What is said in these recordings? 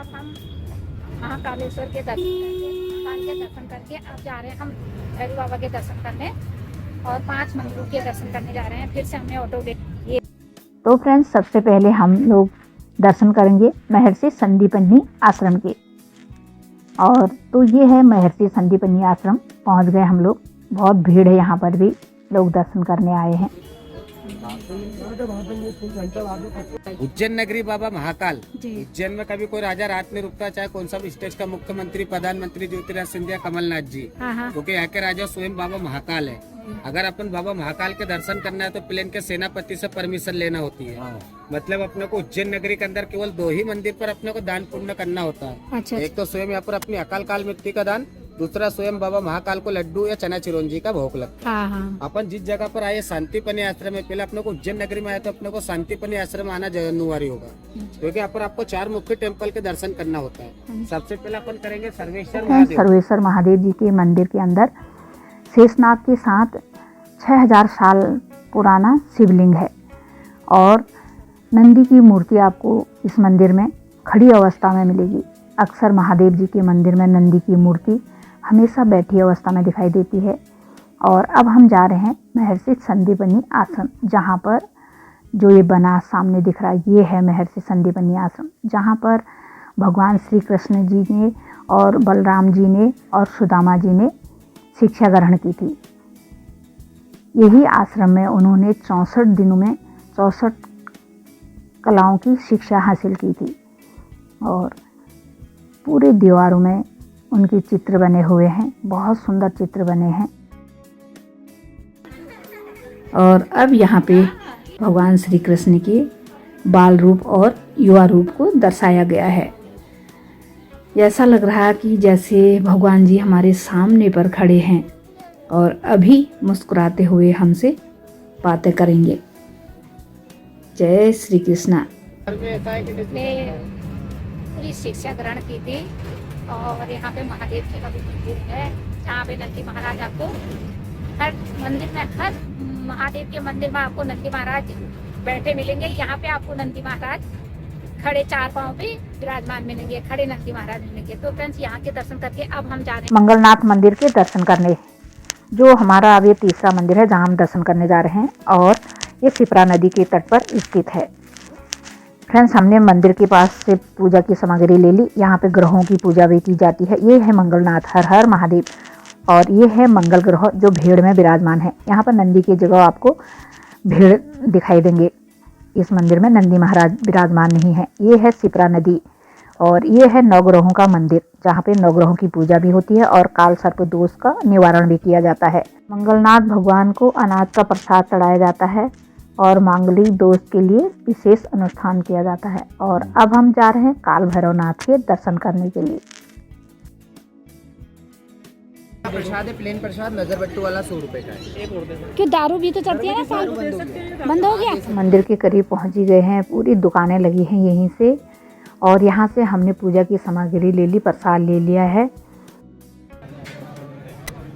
अब हम महाकालेश्वर के दर्शन करके अब जा रहे हैं हम भैरव बाबा के दर्शन करने और 5 मंदिरों के दर्शन करने जा रहे हैं। फिर से हमने ऑटो ले। तो फ्रेंड्स, सबसे पहले हम लोग दर्शन करेंगे महर्षि संदीपनी आश्रम के। और तो ये है महर्षि संदीपनी आश्रम। पहुंच गए हम लोग। बहुत भीड़ है, यहाँ पर भी लोग दर्शन करने आए हैं। उज्जैन नगरी बाबा महाकाल। उज्जैन में कभी कोई राजा रात में रुकता, चाहे कौन सा भी स्टेट का मुख्यमंत्री, प्रधानमंत्री ज्योतिराज सिंधिया, कमलनाथ जी, क्योंकि यहाँ के राजा स्वयं बाबा महाकाल है। अगर अपन बाबा महाकाल के दर्शन करना है तो प्लेन के सेनापति से परमिशन लेना होती है। मतलब अपने को उज्जैन नगरी के अंदर केवल 2 ही मंदिर पर अपने को दान पुण्य करना होता है। अच्छा। एक तो स्वयं यहाँ पर अपनी अकाल काल मिट्टी का दान, दूसरा स्वयं बाबा महाकाल को लड्डू या चना चिरौंजी का भोग लगता है। अपन जिस जगह पर आए शांतिपनी आश्रम है, पहले अपने को उज्जैन नगरी में आए तो अपने को शांतिपनी आश्रम आना अनिवार्य होगा, क्योंकि यहाँ पर आपको 4 मुख्य टेम्पल के दर्शन करना होता है। सबसे पहले अपन करेंगे सर्वेश्वर महादेव जी के मंदिर के अंदर शेषनाग के साथ 6000 साल पुराना शिवलिंग है और नंदी की मूर्ति आपको इस मंदिर में खड़ी अवस्था में मिलेगी। अक्सर महादेव जी के मंदिर में नंदी की मूर्ति हमेशा बैठी अवस्था में दिखाई देती है। और अब हम जा रहे हैं महर्षि संदीपनी आश्रम, जहाँ पर जो ये बना सामने दिख रहा है, ये है महर्षि संदीपनी आश्रम, जहाँ पर भगवान श्री कृष्ण जी ने और बलराम जी ने और सुदामा जी ने शिक्षा ग्रहण की थी। यही आश्रम में उन्होंने 64 दिनों में 64 कलाओं की शिक्षा हासिल की थी। और पूरे दीवारों में उनके चित्र बने हुए हैं, बहुत सुंदर चित्र बने हैं। और अब यहाँ पे भगवान श्री कृष्ण के बाल रूप और युवा रूप को दर्शाया गया है। ऐसा लग रहा है कि जैसे भगवान जी हमारे सामने पर खड़े हैं और अभी मुस्कुराते हुए हमसे बातें करेंगे। जय श्री कृष्णा। पूरी शिक्षा ग्रहण की थी और यहाँ पे महादेव जी का भी मंदिर है, जहाँ पे नंदी महाराज आपको हर मंदिर में, हर महादेव के मंदिर में आपको नंदी महाराज बैठे मिलेंगे। यहाँ पे आपको नंदी महाराज खड़े 4 पांव पे विराजमान मिलेंगे, खड़े नंदी महाराज मिलेंगे। तो फ्रेंड्स, यहाँ के दर्शन करके अब हम जा रहे हैं मंगलनाथ मंदिर के दर्शन करने, जो हमारा अब ये तीसरा मंदिर है जहाँ हम दर्शन करने जा रहे हैं। और ये शिप्रा नदी के तट पर स्थित है। फ्रेंड्स, हमने मंदिर के पास से पूजा की सामग्री ले ली। यहाँ पे ग्रहों की पूजा भी की जाती है। ये है मंगलनाथ, हर हर महादेव। और ये है मंगल ग्रह जो भीड़ में विराजमान है। यहाँ पर नंदी की जगह आपको भीड़ दिखाई देंगे। इस मंदिर में नंदी महाराज विराजमान नहीं है। ये है शिप्रा नदी और ये है नवग्रहों का मंदिर, जहाँ पे नवग्रहों की पूजा भी होती है और काल सर्प दोष का निवारण भी किया जाता है। मंगलनाथ भगवान को अनाज का प्रसाद चढ़ाया जाता है और मांगलिक दोष के लिए विशेष अनुष्ठान किया जाता है। और अब हम जा रहे हैं काल भैरवनाथ के दर्शन करने के लिए। प्रसाद है, प्लेन प्रसाद, नजर बट्टू वाला 100 रुपए का है। क्यों दारू भी तो चलती है ना, बंद हो गया। मंदिर के करीब पहुंच ही गए हैं। पूरी दुकानें लगी हैं यहीं से और यहाँ से हमने पूजा की सामग्री ले ली, प्रसाद ले लिया है।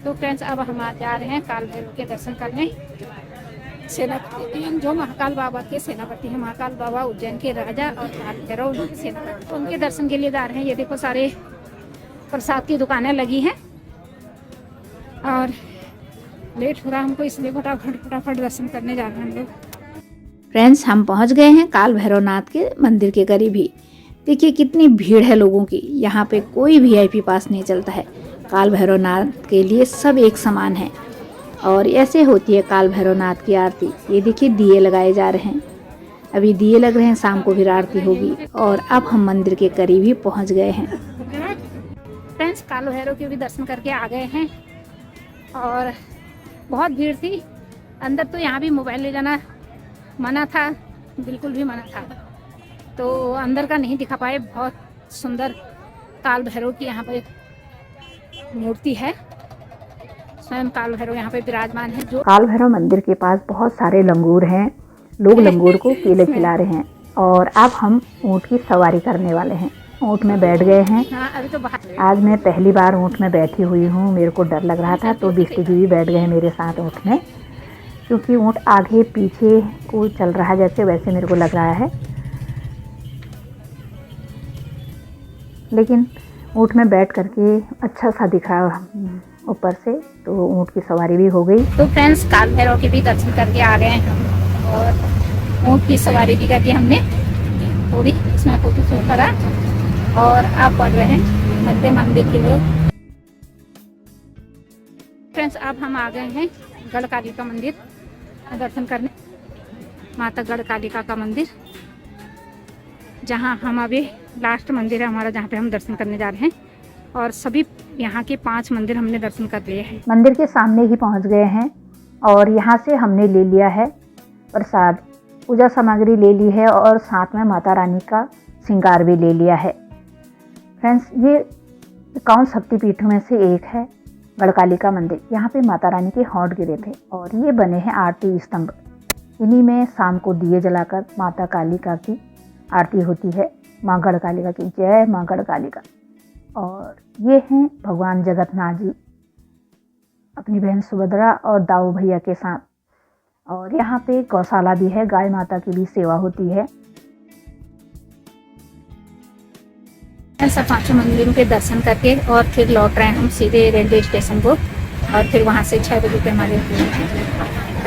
तो फ्रेंड्स, अब हम आज जा रहे हैं काल भैरव के दर्शन करने। सेनापति जो महाकाल बाबा के सेनापति हैं, महाकाल बाबा उज्जैन के राजा और काल भैरव उनके सेनापति, उनके दर्शन के लिए जा रहे हैं। ये देखो, सारे प्रसाद की दुकानें लगी हैं और लेट हो रहा हमको, इसलिए फटाफट दर्शन करने जा रहे हैं हम लोग। फ्रेंड्स, हम पहुंच गए हैं काल भैरवनाथ के मंदिर के करीब ही। देखिए कितनी भीड़ है लोगों की। यहाँ पे कोई VIP पास नहीं चलता है। काल भैरवनाथ के लिए सब एक समान है और ऐसे होती है काल भैरवनाथ की आरती। ये देखिए दिए लगाए जा रहे हैं, अभी दिए लग रहे हैं, शाम को फिर आरती होगी। और अब हम मंदिर के करीब ही पहुंच गए हैं। फ्रेंड्स, काल भैरव के भी दर्शन करके आ गए हैं और बहुत भीड़ थी अंदर। तो यहाँ भी मोबाइल ले जाना मना था, बिल्कुल भी मना था, तो अंदर का नहीं दिखा पाए। बहुत सुंदर काल भैरव की यहाँ पे मूर्ति है, स्वयं काल भैरव यहाँ पे विराजमान है। जो काल भैरव मंदिर के पास बहुत सारे लंगूर हैं, लोग लंगूर को केले खिला रहे हैं। और अब हम ऊँट की सवारी करने वाले हैं। ऊँट में बैठ गए हैं। अभी तो आज मैं पहली बार ऊँट में बैठी हुई हूँ। मेरे को डर लग रहा था, तो बिस्टी जी भी बैठ गए मेरे साथ ऊँट में, क्योंकि ऊँट आगे पीछे को चल रहा है जैसे, वैसे मेरे को लग रहा है। लेकिन ऊँट में बैठ करके अच्छा सा दिखा ऊपर से, तो ऊँट की सवारी भी हो गई। तो फ्रेंड्स काल भैरव के भी दर्शन करके आ गए हैं हम, और ऊँट की सवारी भी करके हमने थोड़ी इसमें फोटो शूट करा, और आप बढ़ रहे हैं मध्य मंदिर की ओर। फ्रेंड्स अब हम आ गए हैं गढ़कालिका मंदिर दर्शन करने, माता गढ़कालिका का मंदिर, जहां हम अभी लास्ट मंदिर है हमारा जहां पे हम दर्शन करने जा रहे हैं, और सभी यहाँ के 5 मंदिर हमने दर्शन कर लिए हैं। मंदिर के सामने ही पहुंच गए हैं, और यहाँ से हमने ले लिया है प्रसाद, पूजा सामग्री ले ली है, और साथ में माता रानी का श्रृंगार भी ले लिया है। फ्रेंड्स, ये 51 शक्तिपीठों में से एक है गढ़कालिका मंदिर। यहाँ पे माता रानी के होंठ गिरे थे, और ये बने हैं आरती स्तंभ। इन्हीं में शाम को दिए जलाकर माता कालिका की आरती होती है। माँ गढ़कालिका की जय, माँ गढ़कालिका। और ये हैं भगवान जगन्नाथ जी अपनी बहन सुभद्रा और दाऊ भैया के साथ। और यहाँ पे गौशाला भी है, गाय माता की भी सेवा होती है। ऐसा 5 मंदिरों के दर्शन करके और फिर लौट रहे हैं हम सीधे रेलवे स्टेशन को, और फिर वहाँ से 6 बजे पे हमारे। तो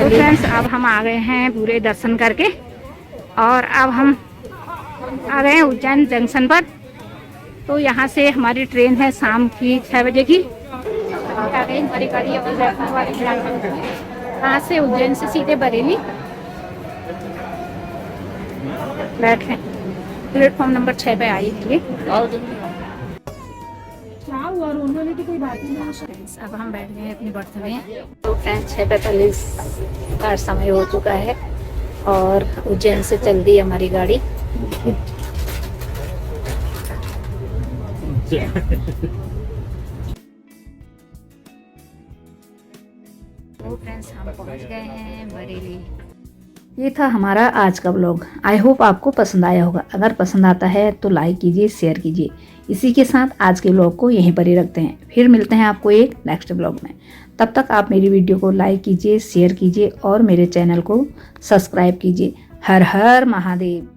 फ्रेंड्स अब हम आ गए हैं पूरे दर्शन करके, और अब हम आ गए हैं उज्जैन जंक्शन पर। तो यहाँ से हमारी ट्रेन है शाम की 6 बजे की। आ गई हमारी गाड़ी यहाँ से उज्जैन से सीधे बरेली बैठ गए, प्लेटफॉर्म नंबर 6 पे आई थी। अब हम बैठ गए अपनी बर्थ में। तो ट्रेन 6:45 का समय हो चुका है, और उज्जैन से चल दी हमारी गाड़ी। तो फ्रेंड्स हम पहुंच गए हैं बरेली। ये था हमारा आज का व्लॉग। आई होप आपको पसंद आया होगा। अगर पसंद आता है तो लाइक कीजिए, शेयर कीजिए। इसी के साथ आज के व्लॉग को यहीं पर ही रखते हैं। फिर मिलते हैं आपको एक नेक्स्ट व्लॉग में। तब तक आप मेरी वीडियो को लाइक कीजिए, शेयर कीजिए, और मेरे चैनल को सब्सक्राइब कीजिए। हर हर महादेव।